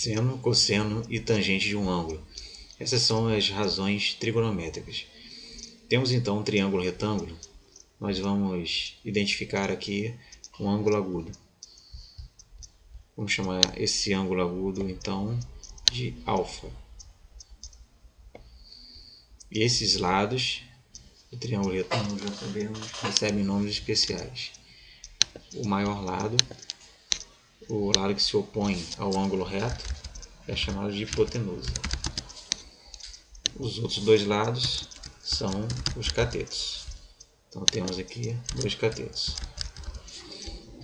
Seno, cosseno e tangente de um ângulo. Essas são as razões trigonométricas. Temos então um triângulo retângulo. Nós vamos identificar aqui um ângulo agudo. Vamos chamar esse ângulo agudo então de alfa. E esses lados do triângulo retângulo já sabemos recebem nomes especiais. O maior lado, o lado que se opõe ao ângulo reto, é chamado de hipotenusa. Os outros dois lados são os catetos. Então temos aqui dois catetos.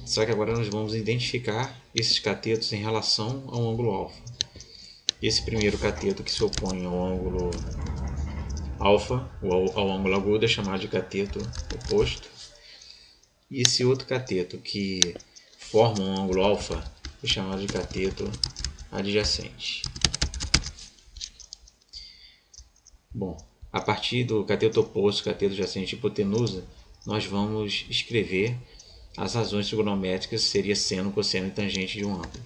Só que agora nós vamos identificar esses catetos em relação ao ângulo alfa. Esse primeiro cateto que se opõe ao ângulo alfa, ao ângulo agudo, é chamado de cateto oposto. E esse outro cateto que forma um ângulo alfa é chamado de cateto adjacente. Bom, a partir do cateto oposto, cateto adjacente e hipotenusa, nós vamos escrever as razões trigonométricas, seria seno, cosseno e tangente de um ângulo.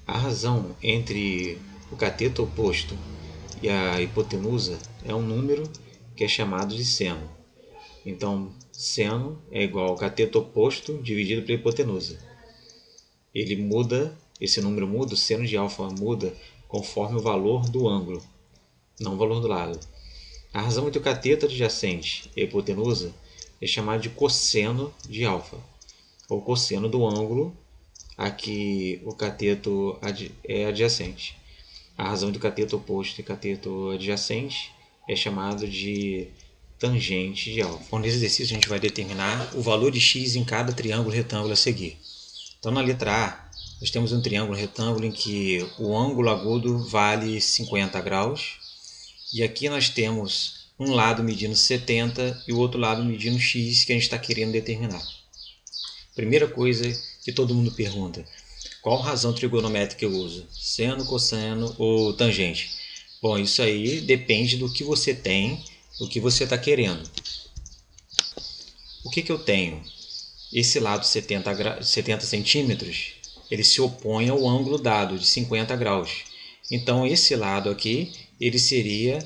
A razão entre o cateto oposto e a hipotenusa é um número que é chamado de seno. Então, seno é igual ao cateto oposto dividido pela hipotenusa. Ele muda, esse número muda, o seno de alfa muda conforme o valor do ângulo, não o valor do lado. A razão entre o cateto adjacente e a hipotenusa é chamada de cosseno de alfa, ou cosseno do ângulo a que o cateto é adjacente. A razão entre o cateto oposto e cateto adjacente é chamado de tangente de alfa. Bom, nesse exercício a gente vai determinar o valor de x em cada triângulo retângulo a seguir. Então na letra A, nós temos um triângulo retângulo em que o ângulo agudo vale 50 graus. E aqui nós temos um lado medindo 70 e o outro lado medindo x que a gente está querendo determinar. Primeira coisa que todo mundo pergunta: qual razão trigonométrica eu uso? Seno, cosseno ou tangente? Bom, isso aí depende do que você tem, do que você está querendo. O que eu tenho? Esse lado 70 centímetros, ele se opõe ao ângulo dado de 50 graus. Então esse lado aqui, ele seria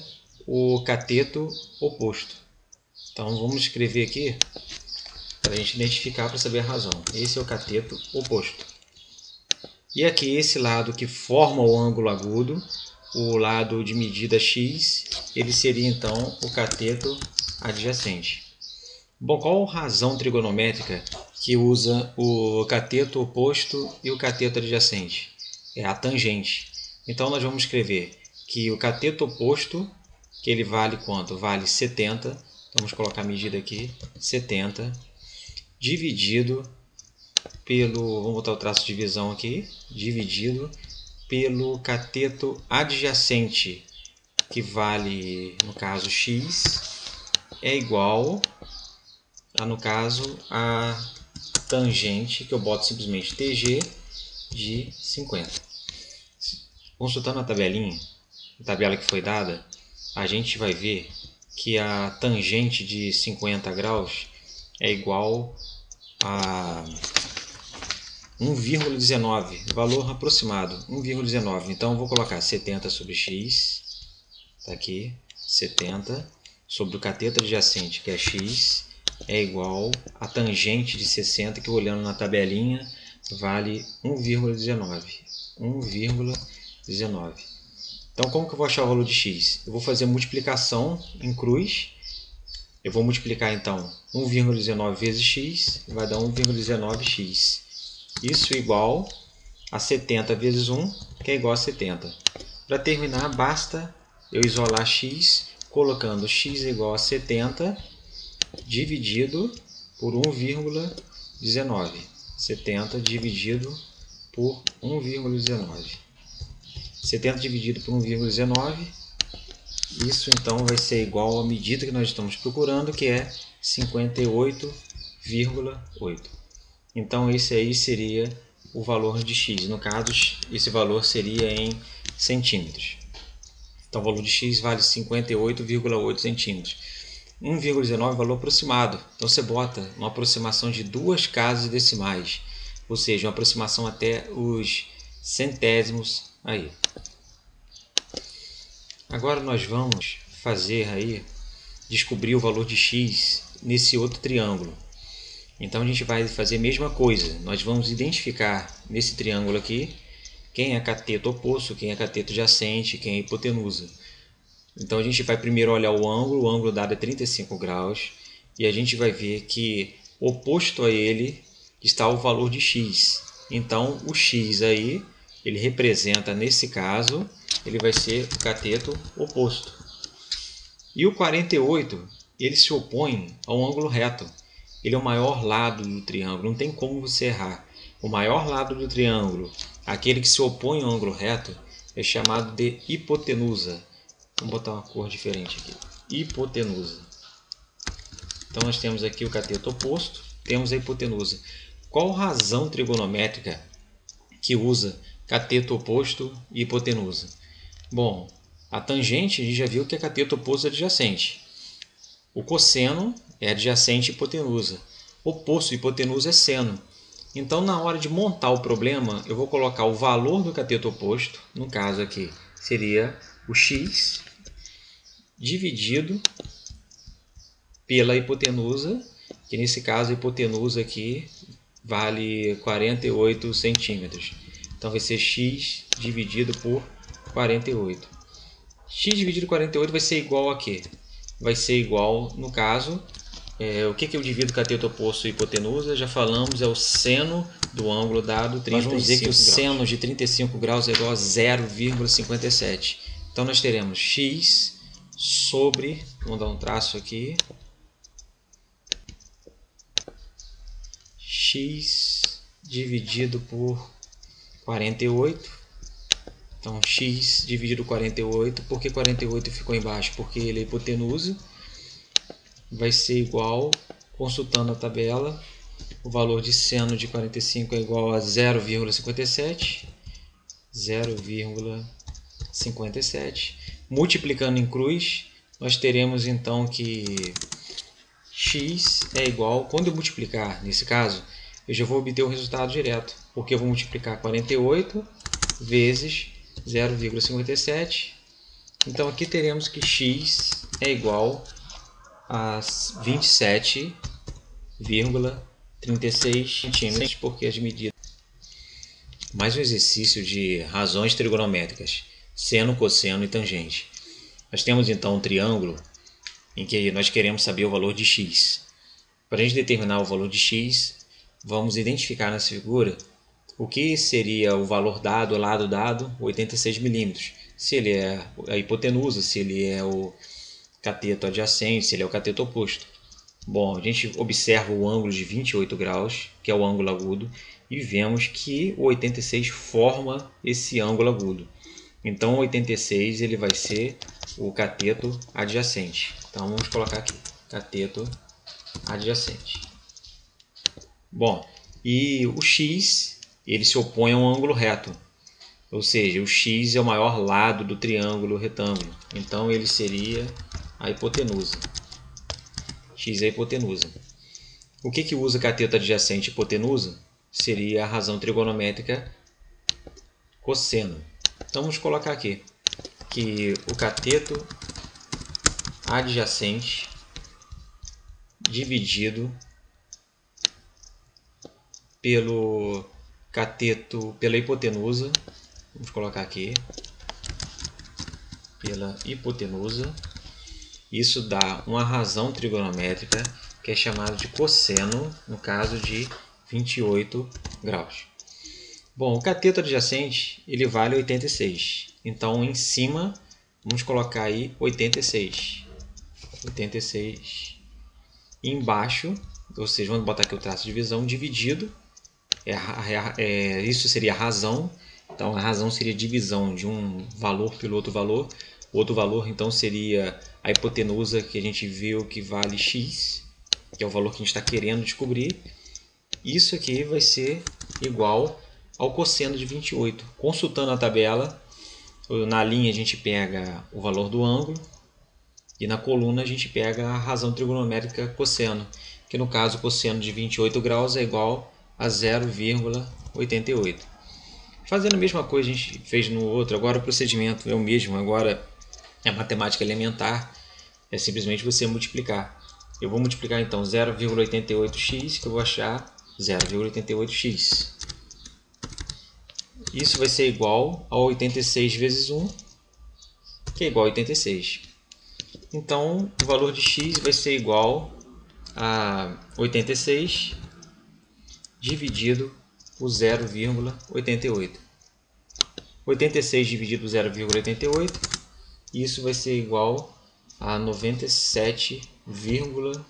o cateto oposto. Então vamos escrever aqui para a gente identificar, para saber a razão. Esse é o cateto oposto. E aqui esse lado que forma o ângulo agudo, o lado de medida x, ele seria então o cateto adjacente. Bom, qual a razão trigonométrica que usa o cateto oposto e o cateto adjacente? É a tangente. Então nós vamos escrever que o cateto oposto, que ele vale quanto? Vale 70. Então, vamos colocar a medida aqui, 70, dividido pelo, vamos botar o traço de divisão aqui, dividido pelo cateto adjacente, que vale, no caso, x, é igual a, no caso, a tangente, que eu boto simplesmente TG, de 50. Consultando a tabelinha, a tabela que foi dada, a gente vai ver que a tangente de 50 graus é igual a 1,19, valor aproximado, 1,19. Então, eu vou colocar 70 sobre x, está aqui, 70, sobre o cateto adjacente, que é x, é igual a tangente de 60, que olhando na tabelinha, vale 1,19. 1,19. Então, como que eu vou achar o valor de x? Eu vou fazer multiplicação em cruz. Eu vou multiplicar, então, 1,19 vezes x, vai dar 1,19x. Isso igual a 70 vezes 1, que é igual a 70. Para terminar, basta eu isolar x, colocando x igual a 70, dividido por 1,19. 70 dividido por 1,19. 70 dividido por 1,19, isso então vai ser igual à medida que nós estamos procurando, que é 58,8. Então esse aí seria o valor de x. No caso, esse valor seria em centímetros. Então o valor de x vale 58,8 centímetros. 1,19 é valor aproximado. Então você bota uma aproximação de 2 casas decimais, ou seja, uma aproximação até os centésimos aí. Agora nós vamos fazer aí, descobrir o valor de x nesse outro triângulo. Então a gente vai fazer a mesma coisa. Nós vamos identificar nesse triângulo aqui quem é cateto oposto, quem é cateto adjacente, quem é hipotenusa. Então a gente vai primeiro olhar o ângulo dado é 35 graus, e a gente vai ver que oposto a ele está o valor de x. Então o x aí, ele representa, nesse caso, ele vai ser o cateto oposto. E o 48, ele se opõe ao ângulo reto. Ele é o maior lado do triângulo, não tem como você errar. O maior lado do triângulo, aquele que se opõe ao ângulo reto, é chamado de hipotenusa. Vamos botar uma cor diferente aqui. Hipotenusa. Então nós temos aqui o cateto oposto, temos a hipotenusa. Qual razão trigonométrica que usa cateto oposto e hipotenusa? Bom, a tangente a gente já viu que é cateto oposto adjacente. O cosseno é adjacente e hipotenusa. Oposto e hipotenusa é seno. Então, na hora de montar o problema, eu vou colocar o valor do cateto oposto, no caso aqui seria o x, dividido pela hipotenusa, que nesse caso a hipotenusa aqui vale 48 centímetros. Então vai ser x dividido por 48. X dividido por 48 vai ser igual a quê? Vai ser igual, no caso, o que eu divido cateto oposto e hipotenusa? Já falamos, é o seno do ângulo dado 35 graus. Nós vamos dizer que o seno de 35 graus é igual a 0,57. Então nós teremos x sobre, vamos dar um traço aqui, x dividido por 48. Então, x dividido por 48, por que 48 ficou embaixo? Porque ele é hipotenusa, vai ser igual, consultando a tabela, o valor de seno de 45 é igual a 0,57, 0,57. Multiplicando em cruz, nós teremos então que x é igual, quando eu multiplicar, nesse caso, eu já vou obter o resultado direto, porque eu vou multiplicar 48 vezes 0,57. Então aqui teremos que x é igual a 27,36 centímetros, porque as medidas. Mais um exercício de razões trigonométricas, seno, cosseno e tangente. Nós temos então um triângulo em que nós queremos saber o valor de x. Para a gente determinar o valor de x, vamos identificar nessa figura o que seria o valor dado, o lado dado, 86 milímetros. Se ele é a hipotenusa, se ele é o cateto adjacente, se ele é o cateto oposto. Bom, a gente observa o ângulo de 28 graus, que é o ângulo agudo, e vemos que o 86 forma esse ângulo agudo. Então, o 86 ele vai ser o cateto adjacente. Então, vamos colocar aqui, cateto adjacente. Bom, e o x ele se opõe a um ângulo reto, ou seja, o x é o maior lado do triângulo retângulo. Então, ele seria a hipotenusa. X é a hipotenusa. O que usa cateto adjacente e hipotenusa? Seria a razão trigonométrica cosseno. Então vamos colocar aqui que o cateto adjacente dividido pelo cateto, pela hipotenusa, vamos colocar aqui, pela hipotenusa, isso dá uma razão trigonométrica que é chamada de cosseno, no caso de 28 graus. Bom, o cateto adjacente ele vale 86. Então, em cima, vamos colocar aí 86. 86. E embaixo, ou seja, vamos botar aqui o traço de divisão, dividido. Isso seria a razão. Então, a razão seria a divisão de um valor pelo outro valor. O outro valor, então, seria a hipotenusa, que a gente viu que vale x, que é o valor que a gente está querendo descobrir. Isso aqui vai ser igual ao cosseno de 28. Consultando a tabela, na linha a gente pega o valor do ângulo, E na coluna a gente pega a razão trigonométrica cosseno, que no caso o cosseno de 28 graus é igual a 0,88. Fazendo a mesma coisa que a gente fez no outro, agora o procedimento é o mesmo, agora é matemática elementar, é simplesmente você multiplicar. Eu vou multiplicar então 0,88x, que eu vou achar 0,88x. Isso vai ser igual a 86 vezes 1, que é igual a 86. Então, o valor de x vai ser igual a 86 dividido por 0,88. 86 dividido por 0,88, isso vai ser igual a 97,72